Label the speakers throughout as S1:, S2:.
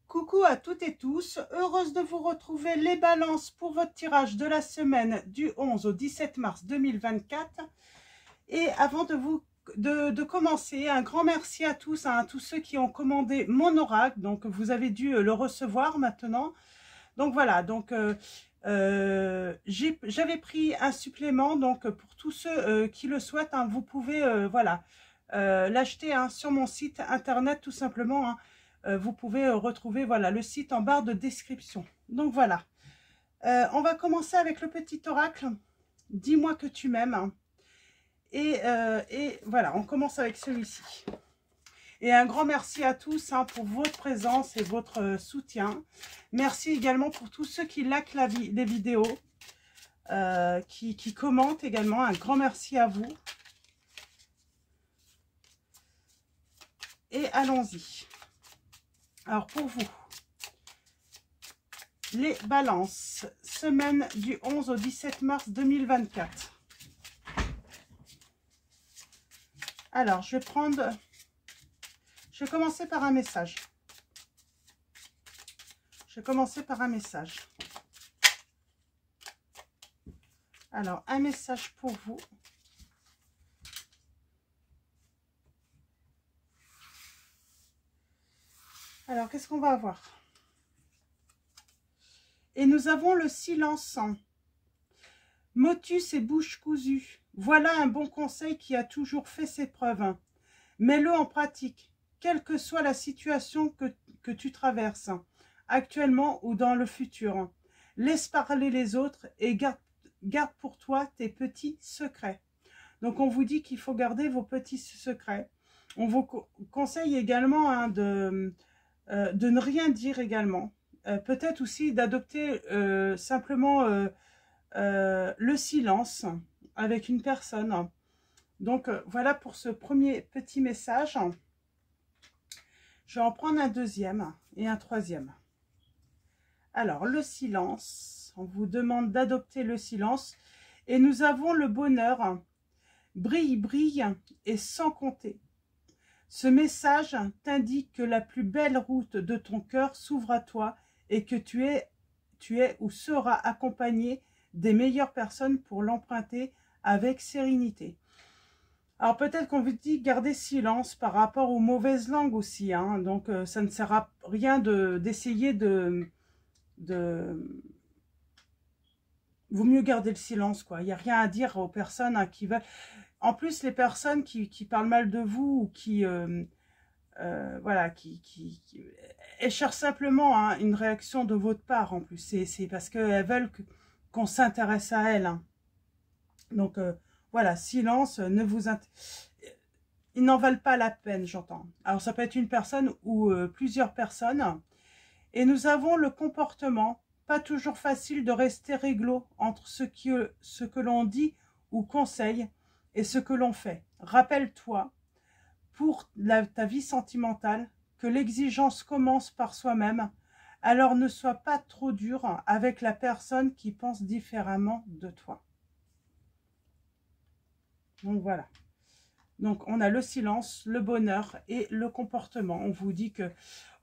S1: Coucou à toutes et tous, heureuse de vous retrouver les balances pour votre tirage de la semaine du 11 au 17 mars 2024. Et avant de commencer, un grand merci à tous ceux qui ont commandé mon oracle. Donc vous avez dû le recevoir maintenant. Donc voilà, j'avais pris un supplément, donc pour tous ceux qui le souhaitent, vous pouvez l'acheter sur mon site internet tout simplement. Vous pouvez retrouver le site en barre de description. Donc voilà, on va commencer avec le petit oracle. Dis-moi que tu m'aimes. Et voilà, on commence avec celui-ci. Et un grand merci à tous pour votre présence et votre soutien. Merci également pour tous ceux qui likent les vidéos, qui commentent également. Un grand merci à vous. Et allons-y. Alors pour vous, les balances, semaine du 11 au 17 mars 2024. Alors, je vais commencer par un message. Alors, un message pour vous. Alors, qu'est-ce qu'on va avoir? Et nous avons le silence. Motus et bouche cousue. Voilà un bon conseil qui a toujours fait ses preuves. Mets-le en pratique, quelle que soit la situation que tu traverses, actuellement ou dans le futur. Laisse parler les autres et garde pour toi tes petits secrets. Donc, on vous dit qu'il faut garder vos petits secrets. On vous conseille également de ne rien dire également. Peut-être aussi d'adopter simplement le silence avec une personne. Donc, voilà pour ce premier petit message. Je vais en prendre un deuxième et un troisième. Alors, le silence. On vous demande d'adopter le silence. Et nous avons le bonheur. Brille, brille et sans compter. Ce message t'indique que la plus belle route de ton cœur s'ouvre à toi et que tu es ou seras accompagné des meilleures personnes pour l'emprunter avec sérénité. Alors peut-être qu'on vous dit garder silence par rapport aux mauvaises langues aussi. Donc ça ne sert à rien d'essayer Vaut mieux garder le silence, quoi. Il n'y a rien à dire aux personnes qui veulent... En plus, les personnes qui parlent mal de vous ou qui... elles cherchent simplement une réaction de votre part en plus. C'est parce qu'elles veulent qu'on s'intéresse à elles. Donc voilà, silence, ils n'en valent pas la peine, j'entends. Alors ça peut être une personne ou plusieurs personnes. Et nous avons le comportement, pas toujours facile de rester réglo entre ce que l'on dit ou conseille et ce que l'on fait. Rappelle-toi, pour ta vie sentimentale, que l'exigence commence par soi-même. Alors ne sois pas trop dur avec la personne qui pense différemment de toi. Donc voilà. Donc on a le silence, le bonheur et le comportement. On vous dit que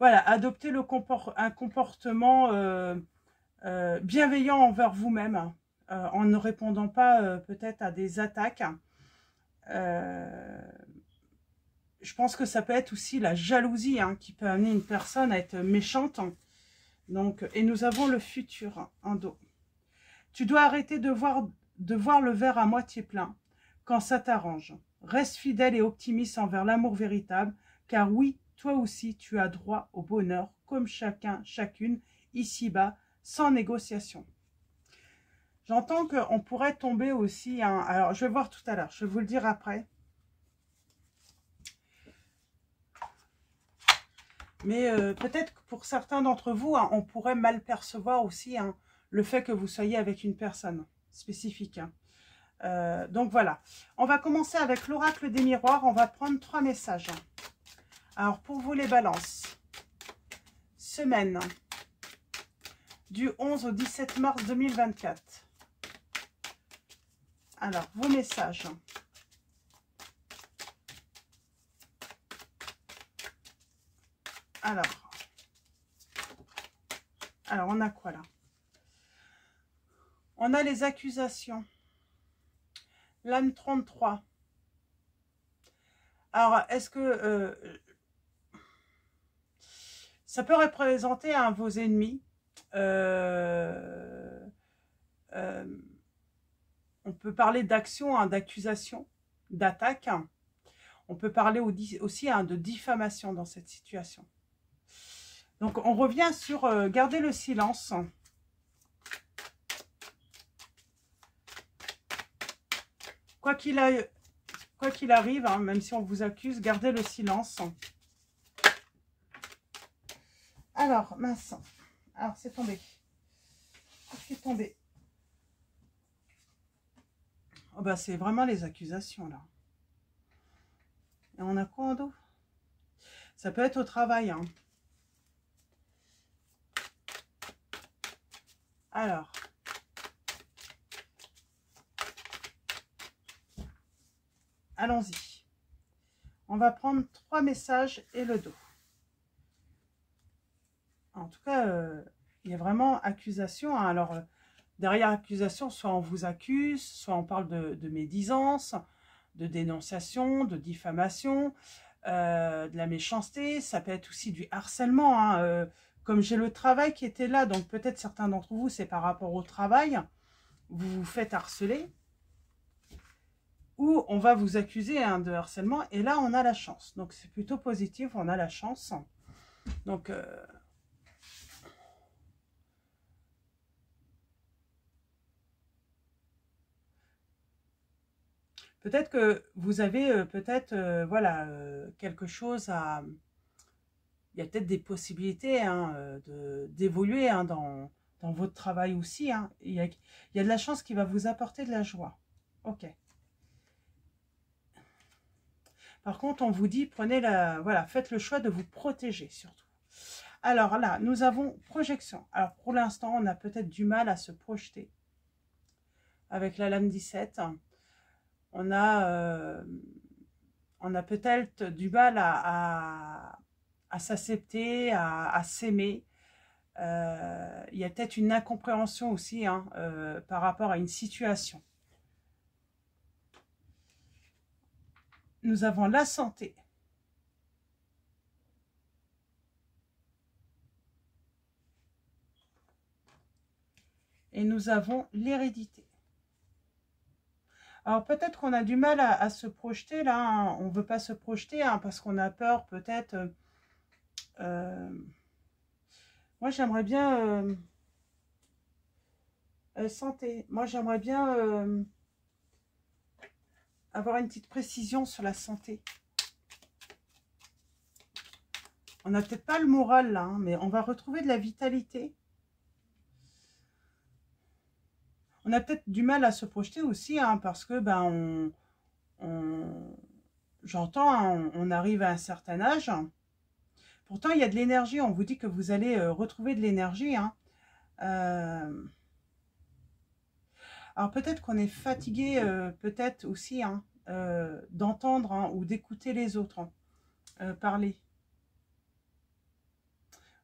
S1: voilà, adoptez un comportement bienveillant envers vous-même, en ne répondant pas peut-être à des attaques. Je pense que ça peut être aussi la jalousie qui peut amener une personne à être méchante. Donc, et nous avons le futur en dos. Tu dois arrêter de voir le verre à moitié plein quand ça t'arrange. Reste fidèle et optimiste envers l'amour véritable, car oui, toi aussi, tu as droit au bonheur, comme chacun, chacune, ici-bas, sans négociation. J'entends qu'on pourrait tomber aussi... alors, je vais voir tout à l'heure, je vais vous le dire après. Mais peut-être que pour certains d'entre vous, on pourrait mal percevoir aussi le fait que vous soyez avec une personne spécifique. Donc voilà, on va commencer avec l'oracle des miroirs. On va prendre 3 messages. Alors pour vous les balances, semaine du 11 au 17 mars 2024. Alors vos messages. Alors Alors, on a quoi là? On a les accusations. L'âme 33. Alors, est-ce que ça peut représenter vos ennemis? On peut parler d'action, d'accusation, d'attaque. On peut parler aussi de diffamation dans cette situation. Donc, on revient sur garder le silence. Quoi qu'il arrive, hein, même si on vous accuse, gardez le silence. Alors, mince. Alors, c'est tombé. C'est tombé. Oh bah, c'est vraiment les accusations, là. Et on a quoi en dos? Ça peut être au travail, hein. Alors. Allons-y. On va prendre 3 messages et le dos. En tout cas, il y a vraiment accusation. Hein. Alors, derrière accusation, soit on vous accuse, soit on parle de médisance, de dénonciation, de diffamation, de la méchanceté. Ça peut être aussi du harcèlement. Hein. Comme j'ai le travail qui était là, donc peut-être certains d'entre vous, c'est par rapport au travail. Vous vous faites harceler. Ou on va vous accuser de harcèlement. Et là, on a la chance. Donc, c'est plutôt positif. On a la chance. Donc... peut-être que vous avez voilà, quelque chose à... Il y a peut-être des possibilités hein, d'évoluer hein, dans votre travail aussi. Hein. Il y a de la chance qui va vous apporter de la joie. Ok. Par contre, on vous dit, voilà, faites le choix de vous protéger surtout. Alors là, nous avons projection. Alors pour l'instant, on a peut-être du mal à se projeter avec la lame 17. On a peut-être du mal à s'accepter, à s'aimer. Il y a peut-être une incompréhension aussi hein, par rapport à une situation. Nous avons la santé. Et nous avons l'hérédité. Alors peut-être qu'on a du mal à se projeter là, hein. On ne veut pas se projeter hein, parce qu'on a peur peut-être... moi j'aimerais bien... santé. Moi j'aimerais bien avoir une petite précision sur la santé. On n'a peut-être pas le moral là, hein, mais on va retrouver de la vitalité. On a peut-être du mal à se projeter aussi, hein, parce que ben j'entends, hein, on arrive à un certain âge. Pourtant, il y a de l'énergie. On vous dit que vous allez retrouver de l'énergie. Hein. Alors peut-être qu'on est fatigué, peut-être aussi, hein, d'entendre hein, ou d'écouter les autres hein, parler.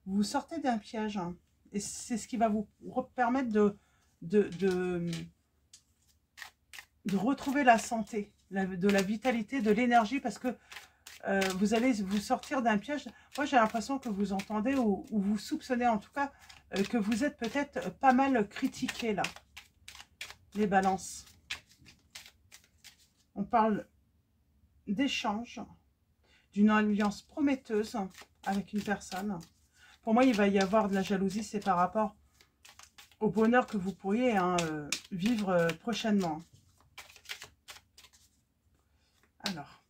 S1: Vous sortez d'un piège. Hein, et c'est ce qui va vous permettre de retrouver la santé, de la vitalité, de l'énergie, parce que vous allez vous sortir d'un piège. Moi, j'ai l'impression que vous entendez, ou vous soupçonnez en tout cas, que vous êtes peut-être pas mal critiqué là, les balances. On parle d'échange, d'une alliance prometteuse avec une personne. Pour moi, il va y avoir de la jalousie, c'est par rapport au bonheur que vous pourriez hein, vivre prochainement. Alors,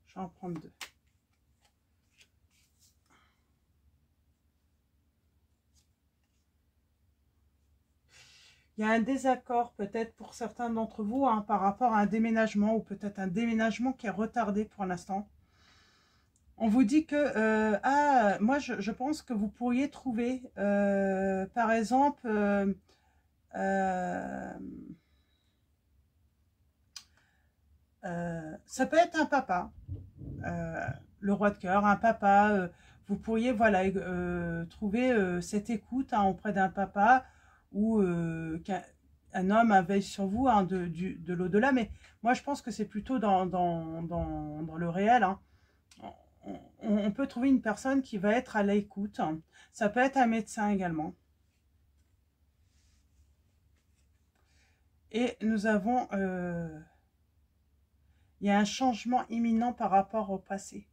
S1: je vais en prendre 2. Il y a un désaccord peut-être pour certains d'entre vous hein, par rapport à un déménagement ou peut-être un déménagement qui est retardé pour l'instant. On vous dit que, moi je pense que vous pourriez trouver, par exemple, ça peut être un papa, le roi de cœur, un papa, vous pourriez, voilà, trouver cette écoute hein, auprès d'un papa ou qu'un homme veille sur vous hein, de l'au-delà. Mais moi, je pense que c'est plutôt dans le réel. Hein. On peut trouver une personne qui va être à l'écoute. Ça peut être un médecin également. Et nous avons... il y a un changement imminent par rapport au passé.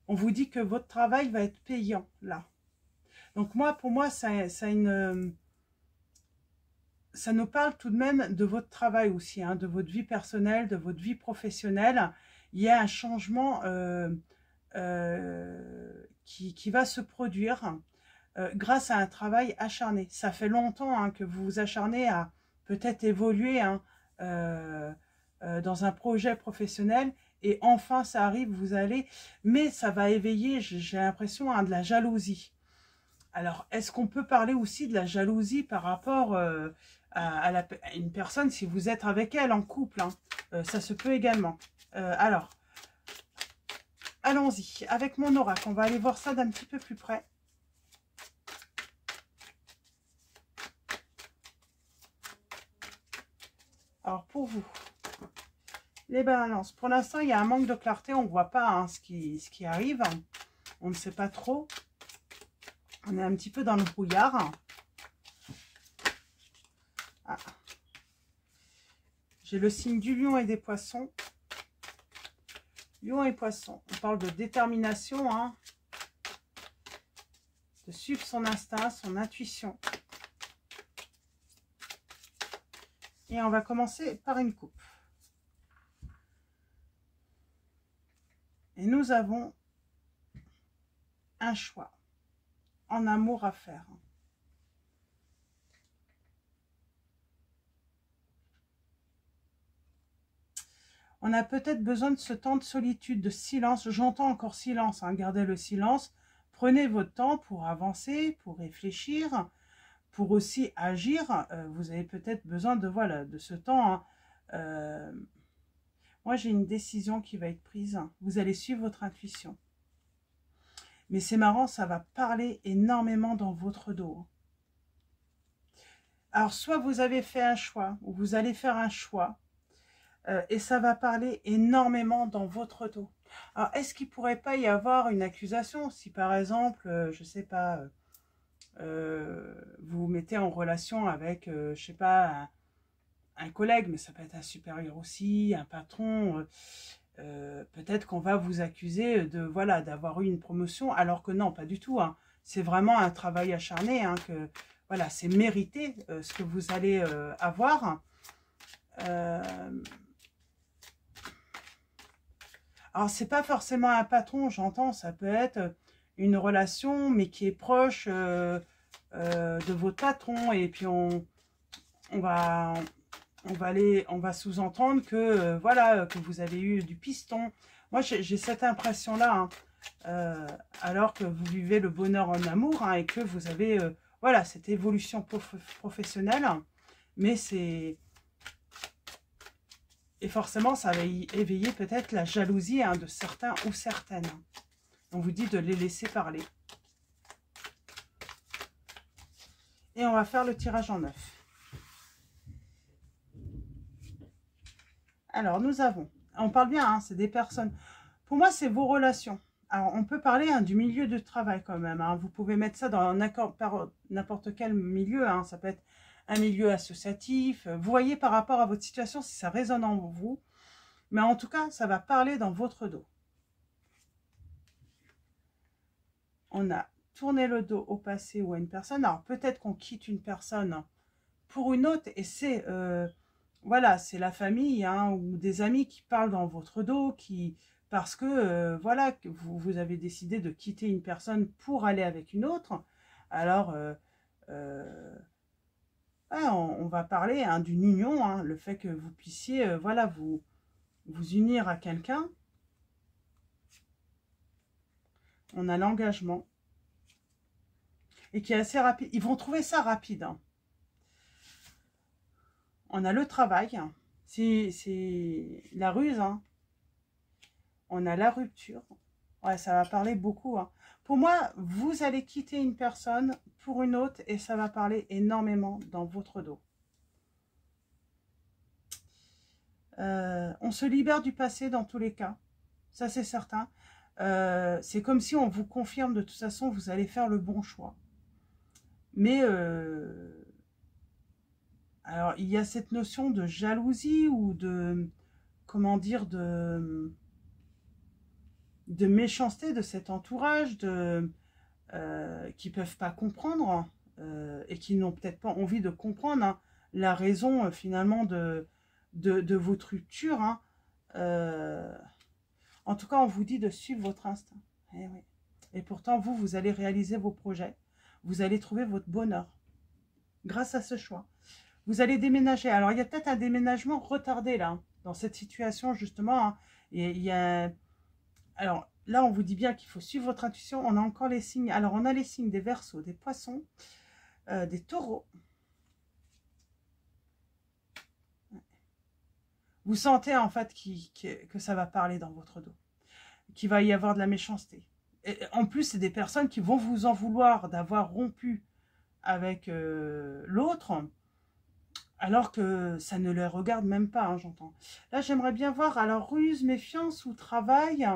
S1: On vous dit que votre travail va être payant, là. Donc moi, pour moi, ça nous parle tout de même de votre travail aussi, hein, de votre vie personnelle, de votre vie professionnelle. Il y a un changement qui va se produire grâce à un travail acharné. Ça fait longtemps hein, que vous vous acharnez à peut-être évoluer hein, dans un projet professionnel et enfin ça arrive, vous allez, mais ça va éveiller, j'ai l'impression, hein, de la jalousie. Alors, est-ce qu'on peut parler aussi de la jalousie par rapport à une personne si vous êtes avec elle en couple hein, ça se peut également. Alors, allons-y, avec mon oracle, on va aller voir ça d'un petit peu plus près. Alors, pour vous, les balances. Pour l'instant, il y a un manque de clarté. On ne voit pas hein, ce qui arrive. On ne sait pas trop. On est un petit peu dans le brouillard. Ah. J'ai le signe du lion et des poissons. Lion et poissons. On parle de détermination. Hein, de suivre son instinct, son intuition. Et on va commencer par une coupe. Et nous avons un choix en amour à faire. On a peut-être besoin de ce temps de solitude, de silence. J'entends encore silence, hein. Gardez le silence. Prenez votre temps pour avancer, pour réfléchir, pour aussi agir. Vous avez peut-être besoin de, voilà, de ce temps. Hein. Moi, j'ai une décision qui va être prise. Vous allez suivre votre intuition. Mais c'est marrant, ça va parler énormément dans votre dos. Alors, soit vous avez fait un choix, ou vous allez faire un choix, et ça va parler énormément dans votre dos. Alors, est-ce qu'il ne pourrait pas y avoir une accusation si, par exemple, je ne sais pas, vous vous mettez en relation avec, je ne sais pas, un collègue, mais ça peut être un supérieur aussi, un patron. Peut-être qu'on va vous accuser de voilà d'avoir eu une promotion, alors que non, pas du tout. Hein. C'est vraiment un travail acharné, hein, que voilà, c'est mérité ce que vous allez avoir. Alors, c'est pas forcément un patron, j'entends, ça peut être une relation, mais qui est proche de votre patron, et puis on va sous-entendre que voilà, que vous avez eu du piston. Moi, j'ai cette impression-là, hein, alors que vous vivez le bonheur en amour, hein, et que vous avez voilà, cette évolution professionnelle, mais c'est... Et forcément, ça va y éveiller peut-être la jalousie hein, de certains ou certaines. On vous dit de les laisser parler. Et on va faire le tirage en 9. Alors, nous avons... On parle bien, hein, c'est des personnes. Pour moi, c'est vos relations. Alors, on peut parler hein, du milieu de travail quand même. Hein. Vous pouvez mettre ça dans n'importe quel milieu. Hein. Ça peut être un milieu associatif. Vous voyez par rapport à votre situation si ça résonne en vous. Mais en tout cas, ça va parler dans votre dos. On a tourné le dos au passé ou à une personne. Alors, peut-être qu'on quitte une personne pour une autre. Et c'est... voilà, c'est la famille hein, ou des amis qui parlent dans votre dos, parce que voilà, que vous avez décidé de quitter une personne pour aller avec une autre. Alors, ouais, on va parler hein, d'une union, hein, le fait que vous puissiez voilà, vous unir à quelqu'un. On a l'engagement et qui est assez rapide. Ils vont trouver ça rapide. Hein. On a le travail, c'est la ruse, hein. On a la rupture. Ouais, ça va parler beaucoup, hein. Pour moi, vous allez quitter une personne pour une autre et ça va parler énormément dans votre dos. On se libère du passé dans tous les cas. Ça, c'est certain. C'est comme si on vous confirme de toute façon, vous allez faire le bon choix. Mais, alors, il y a cette notion de jalousie ou de, comment dire, de méchanceté de cet entourage, qui peuvent pas comprendre et qui n'ont peut-être pas envie de comprendre, hein, la raison finalement de votre rupture, hein. En tout cas, on vous dit de suivre votre instinct. Eh oui. Et pourtant, vous allez réaliser vos projets. Vous allez trouver votre bonheur grâce à ce choix. Vous allez déménager. Alors, il y a peut-être un déménagement retardé là, hein, dans cette situation justement, hein. Et il y a... Alors, là, on vous dit bien qu'il faut suivre votre intuition. On a encore les signes. Alors, on a les signes des Verseaux, des Poissons, des Taureaux. Vous sentez en fait que ça va parler dans votre dos, qu'il va y avoir de la méchanceté. Et en plus, c'est des personnes qui vont vous en vouloir d'avoir rompu avec l'autre, alors que ça ne les regarde même pas, hein, j'entends. Là, j'aimerais bien voir, alors, ruse, méfiance ou travail,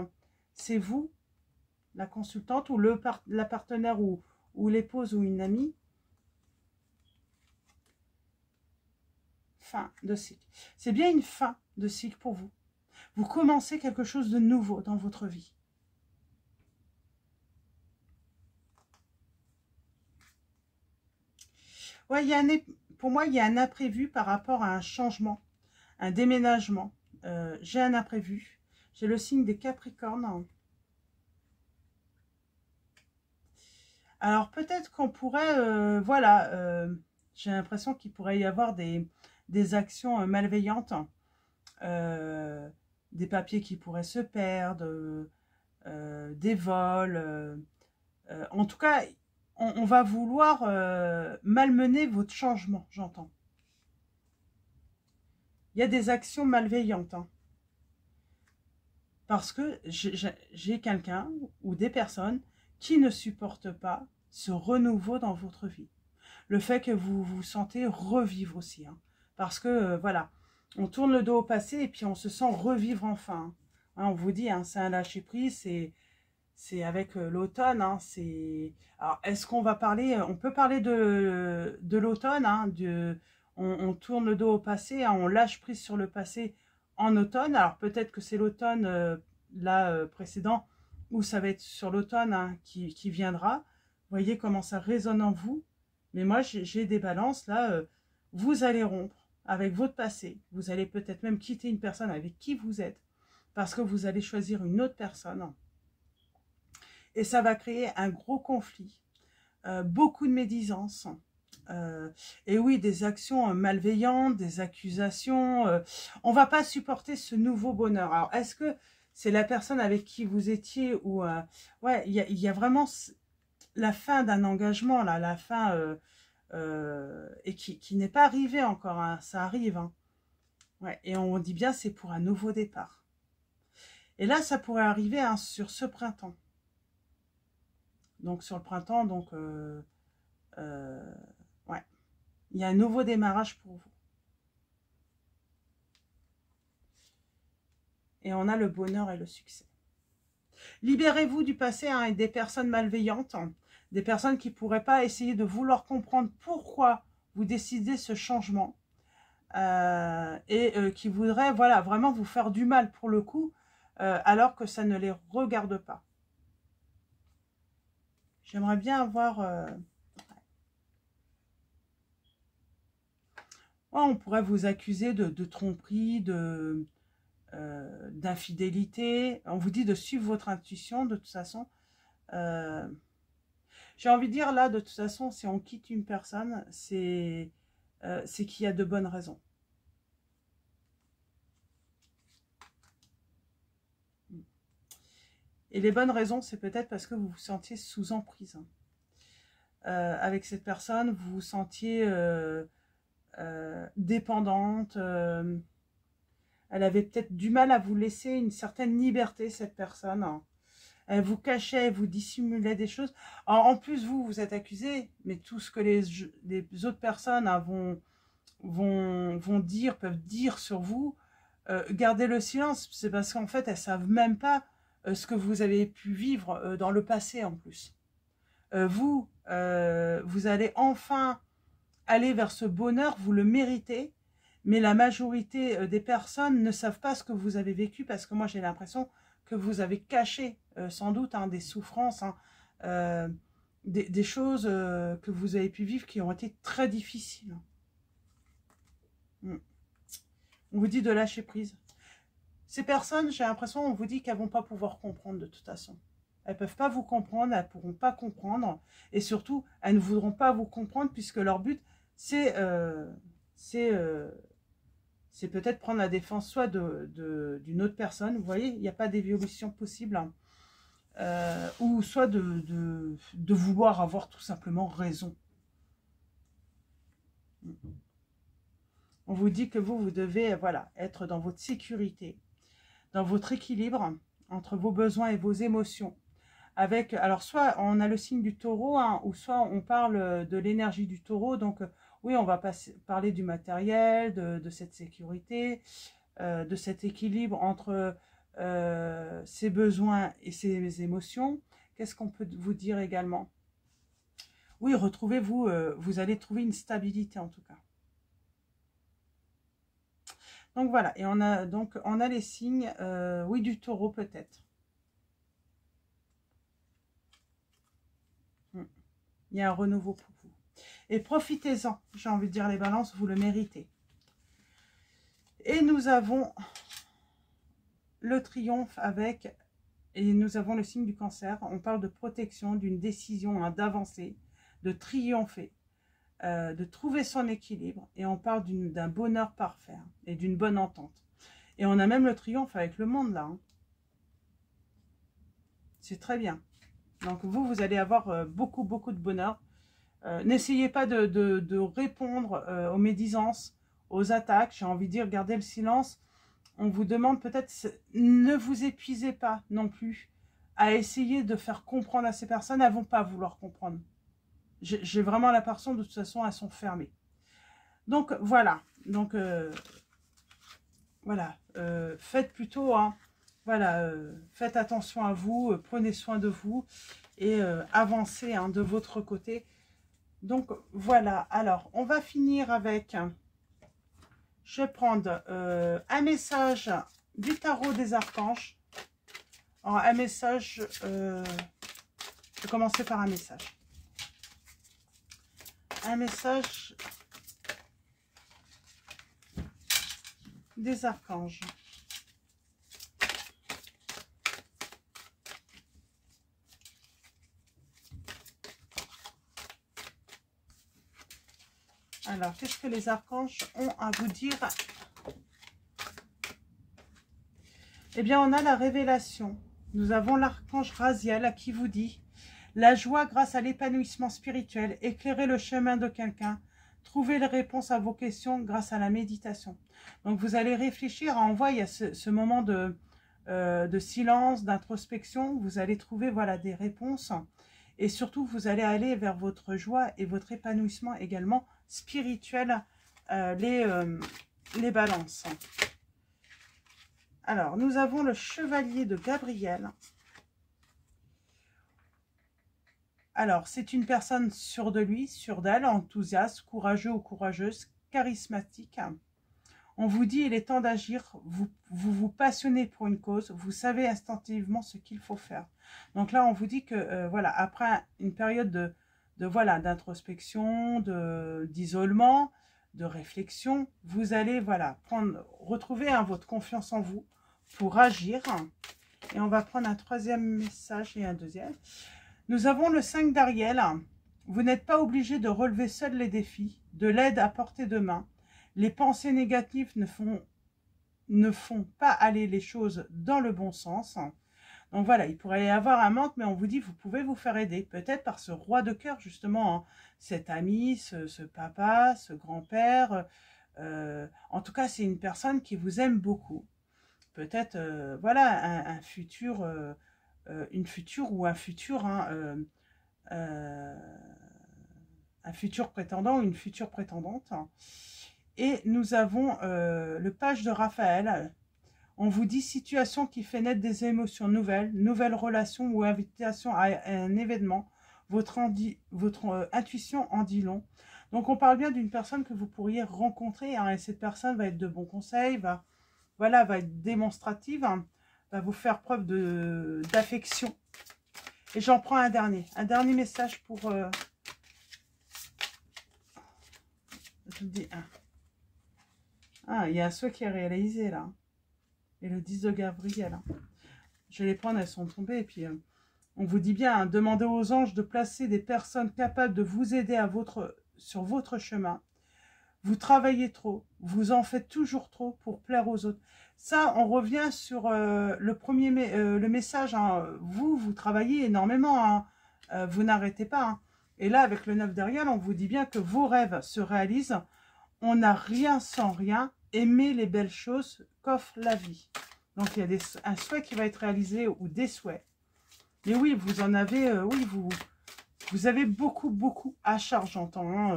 S1: c'est vous, la consultante, ou la partenaire, ou l'épouse, ou une amie. Fin de cycle. C'est bien une fin de cycle pour vous. Vous commencez quelque chose de nouveau dans votre vie. Ouais, pour moi, il y a un imprévu par rapport à un changement, un déménagement. J'ai un imprévu. J'ai le signe des Capricornes. Alors, peut-être qu'on pourrait, voilà, j'ai l'impression qu'il pourrait y avoir des actions malveillantes, des papiers qui pourraient se perdre, des vols. En tout cas, on va vouloir malmener votre changement, j'entends. Il y a des actions malveillantes, hein, parce que j'ai quelqu'un ou des personnes qui ne supportent pas ce renouveau dans votre vie. Le fait que vous vous sentez revivre aussi, hein, parce que, voilà, on tourne le dos au passé et puis on se sent revivre enfin, hein. On vous dit, hein, c'est un lâcher-prise, c'est avec l'automne, hein, alors, est-ce qu'on va parler... On peut parler de l'automne, hein, on tourne le dos au passé, hein, on lâche prise sur le passé en automne. Alors, peut-être que c'est l'automne, là, précédent, ou ça va être sur l'automne, hein, qui viendra. Vous voyez comment ça résonne en vous. Mais moi, j'ai des balances, là. Vous allez rompre avec votre passé. Vous allez peut-être même quitter une personne avec qui vous êtes, parce que vous allez choisir une autre personne. Et ça va créer un gros conflit, beaucoup de médisance. Et oui, des actions malveillantes, des accusations. On ne va pas supporter ce nouveau bonheur. Alors, est-ce que c'est la personne avec qui vous étiez ou... ouais, il y a vraiment la fin d'un engagement, là, la fin... et qui n'est pas arrivée encore, hein, ça arrive. Hein. Ouais, et on dit bien c'est pour un nouveau départ. Et là, ça pourrait arriver, hein, sur ce printemps. Donc sur le printemps, donc ouais, il y a un nouveau démarrage pour vous. Et on a le bonheur et le succès. Libérez-vous du passé, hein, et des personnes malveillantes, hein, des personnes qui ne pourraient pas essayer de vouloir comprendre pourquoi vous décidez ce changement, et qui voudraient, voilà, vraiment vous faire du mal pour le coup, alors que ça ne les regarde pas. J'aimerais bien avoir... ouais, on pourrait vous accuser de tromperie, d'infidélité. On vous dit de suivre votre intuition, de toute façon. J'ai envie de dire, là, de toute façon, si on quitte une personne, c'est qu'il y a de bonnes raisons. Et les bonnes raisons, c'est peut-être parce que vous vous sentiez sous emprise. Avec cette personne, vous vous sentiez dépendante. Elle avait peut-être du mal à vous laisser une certaine liberté, cette personne. Elle vous cachait, vous dissimulait des choses. En plus, vous êtes accusé, mais tout ce que les autres personnes hein, vont dire, peuvent dire sur vous, gardez le silence. C'est parce qu'en fait, elles savent même pas ce que vous avez pu vivre dans le passé en plus. Vous allez enfin aller vers ce bonheur, vous le méritez, mais la majorité des personnes ne savent pas ce que vous avez vécu, parce que moi j'ai l'impression que vous avez caché sans doute hein, des souffrances, hein, des choses que vous avez pu vivre qui ont été très difficiles. On vous dit de lâcher prise. Ces personnes, j'ai l'impression, on vous dit qu'elles ne vont pas pouvoir comprendre de toute façon. Elles ne peuvent pas vous comprendre, elles ne pourront pas comprendre, et surtout, elles ne voudront pas vous comprendre, puisque leur but, c'est peut-être prendre la défense soit d'une autre personne, vous voyez, il n'y a pas d'évolution possible, hein, ou soit de vouloir avoir tout simplement raison. On vous dit que vous devez voilà, être dans votre sécurité, dans votre équilibre entre vos besoins et vos émotions. Avec, alors soit on a le signe du taureau, hein, ou soit on parle de l'énergie du taureau, donc oui, on va parler du matériel, de cette sécurité, de cet équilibre entre ses besoins et ses émotions. Qu'est-ce qu'on peut vous dire également? Oui, retrouvez-vous, vous allez trouver une stabilité en tout cas. Donc voilà, et on a les signes, oui, du taureau peut-être. Il y a un renouveau pour vous. Et profitez-en, j'ai envie de dire les balances, vous le méritez. Et nous avons le triomphe avec, et nous avons le signe du cancer. On parle de protection, d'une décision, hein, d'avancer, de triompher, de trouver son équilibre. Et on parle d'un bonheur parfait hein, et d'une bonne entente. Et on a même le triomphe avec le monde là. Hein. C'est très bien. Donc vous allez avoir beaucoup de bonheur. N'essayez pas de répondre aux médisances, aux attaques. J'ai envie de dire, gardez le silence. On vous demande peut-être, ne vous épuisez pas non plus à essayer de faire comprendre à ces personnes. Elles ne vont pas vouloir comprendre. J'ai vraiment l'impression, de toute façon, elles sont fermées. Donc, voilà. Donc, voilà. Faites plutôt, hein, voilà, faites attention à vous, prenez soin de vous et avancez hein, de votre côté. Donc, voilà. Alors, on va finir avec... Je vais prendre un message du tarot des archanges. Alors, un message... je vais commencer par un message. Un message des archanges. Alors, qu'est-ce que les archanges ont à vous dire? Eh bien, on a la révélation. Nous avons l'archange Raziel à qui vous dit: la joie grâce à l'épanouissement spirituel, éclairer le chemin de quelqu'un, trouver les réponses à vos questions grâce à la méditation. Donc, vous allez réfléchir. En voie, il y a ce moment de silence, d'introspection. Vous allez trouver voilà, des réponses. Et surtout, vous allez aller vers votre joie et votre épanouissement également spirituel, les balances. Alors, nous avons le chevalier de Gabriel. Alors, c'est une personne sûre de lui, sûre d'elle, enthousiaste, courageux ou courageuse, charismatique. On vous dit, il est temps d'agir, vous passionnez pour une cause, vous savez instinctivement ce qu'il faut faire. Donc là, on vous dit que, voilà, après une période voilà, d'introspection, d'isolement, de réflexion, vous allez, voilà, retrouver hein, votre confiance en vous pour agir. Et on va prendre un troisième message et un deuxième. Nous avons le 5 d'Ariel. Vous n'êtes pas obligé de relever seul les défis, de l'aide à portée de main. Les pensées négatives ne font pas aller les choses dans le bon sens. Donc voilà, il pourrait y avoir un manque, mais on vous dit, vous pouvez vous faire aider. Peut-être par ce roi de cœur, justement, hein, cet ami, ce papa, ce grand-père. En tout cas, c'est une personne qui vous aime beaucoup. Peut-être, voilà, un futur une future ou un futur, hein, un futur prétendant ou une future prétendante. Et nous avons le page de Raphaël. On vous dit situation qui fait naître des émotions nouvelles, nouvelles relations ou invitation à un événement. Votre intuition en dit long. Donc on parle bien d'une personne que vous pourriez rencontrer, hein, et cette personne va être de bons conseils, va être démonstrative, hein, va vous faire preuve d'affection. Et j'en prends un dernier message pour... je vous dis un. Ah, il y a un souhait qui est réalisé là. Et le 10 de Gabriel. Hein. Je vais les prendre, elles sont tombées. Et puis, on vous dit bien, hein, demandez aux anges de placer des personnes capables de vous aider sur votre chemin. Vous travaillez trop, vous en faites toujours trop pour plaire aux autres. Ça, on revient sur le message. Hein. Vous travaillez énormément. Hein. Vous n'arrêtez pas. Hein. Et là, avec le 9 derrière, on vous dit bien que vos rêves se réalisent. On n'a rien sans rien. Aimez les belles choses qu'offre la vie. Donc, il y a un souhait qui va être réalisé ou des souhaits. Mais oui, vous en avez... oui, vous avez beaucoup à charge, j'entends. Hein,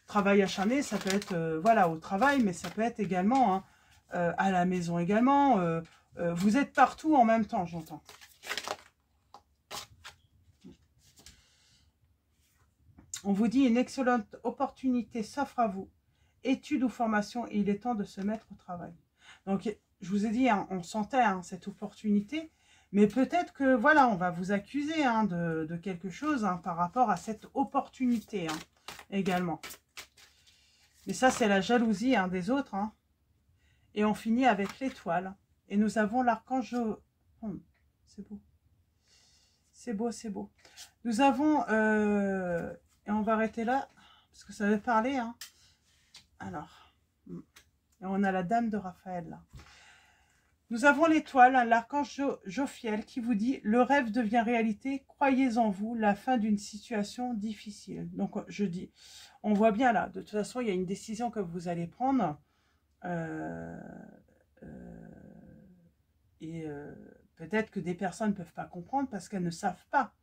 S1: travail acharné, ça peut être voilà, au travail, mais ça peut être également hein, à la maison également. Vous êtes partout en même temps, j'entends. On vous dit une excellente opportunité s'offre à vous. Études ou formation, et il est temps de se mettre au travail. Donc, je vous ai dit, hein, on sentait hein, cette opportunité, mais peut-être que, voilà, on va vous accuser hein, de quelque chose hein, par rapport à cette opportunité hein, également. Mais ça, c'est la jalousie hein, des autres. Hein. Et on finit avec l'étoile. Et nous avons l'archange... c'est beau. C'est beau, c'est beau. Nous avons... et on va arrêter là, parce que ça va parler. Hein. Alors, et on a la dame de Raphaël là. Nous avons l'étoile, hein, l'archange Jophiel qui vous dit « Le rêve devient réalité, croyez en vous, la fin d'une situation difficile. » Donc, je dis, on voit bien là, de toute façon, il y a une décision que vous allez prendre. Peut-être que des personnes ne peuvent pas comprendre parce qu'elles ne savent pas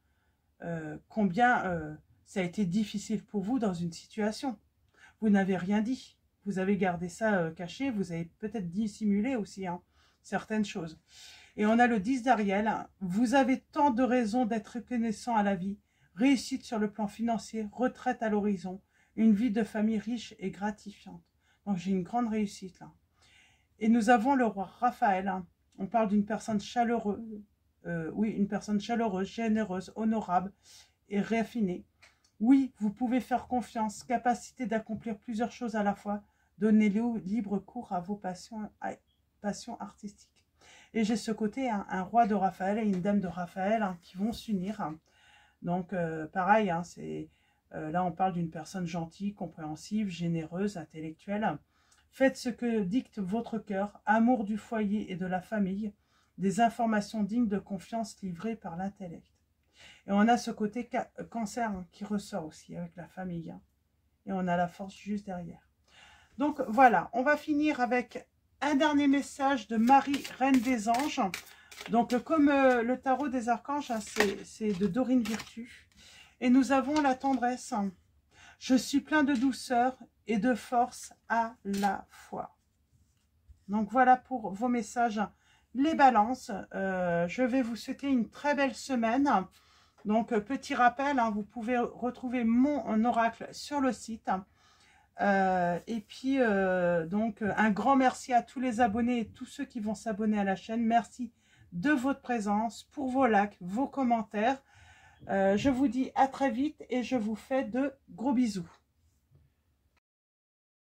S1: combien ça a été difficile pour vous dans une situation. Vous n'avez rien dit. Vous avez gardé ça caché. Vous avez peut-être dissimulé aussi hein, certaines choses. Et on a le 10 d'Ariel. Vous avez tant de raisons d'être reconnaissant à la vie. Réussite sur le plan financier. Retraite à l'horizon. Une vie de famille riche et gratifiante. Donc j'ai une grande réussite là. Et nous avons le roi Raphaël. On parle d'une personne chaleureuse. Oui, une personne chaleureuse, généreuse, honorable et raffinée. Oui, vous pouvez faire confiance, capacité d'accomplir plusieurs choses à la fois. Donnez libre cours à vos passions artistiques. Et j'ai ce côté, hein, un roi de Raphaël et une dame de Raphaël hein, qui vont s'unir. Hein. Donc, pareil, hein, là on parle d'une personne gentille, compréhensive, généreuse, intellectuelle. Faites ce que dicte votre cœur, amour du foyer et de la famille, des informations dignes de confiance livrées par l'intellect. Et on a ce côté cancer hein, qui ressort aussi avec la famille. Hein. Et on a la force juste derrière. Donc voilà, on va finir avec un dernier message de Marie, Reine des Anges. Donc comme le tarot des archanges, hein, c'est de Dorine Virtue. Et nous avons la tendresse. Je suis plein de douceur et de force à la fois. Donc voilà pour vos messages, les balances. Je vais vous souhaiter une très belle semaine. Donc, petit rappel, hein, vous pouvez retrouver mon oracle sur le site. Et puis, donc, un grand merci à tous les abonnés et tous ceux qui vont s'abonner à la chaîne. Merci de votre présence, pour vos likes, vos commentaires. Je vous dis à très vite et je vous fais de gros bisous.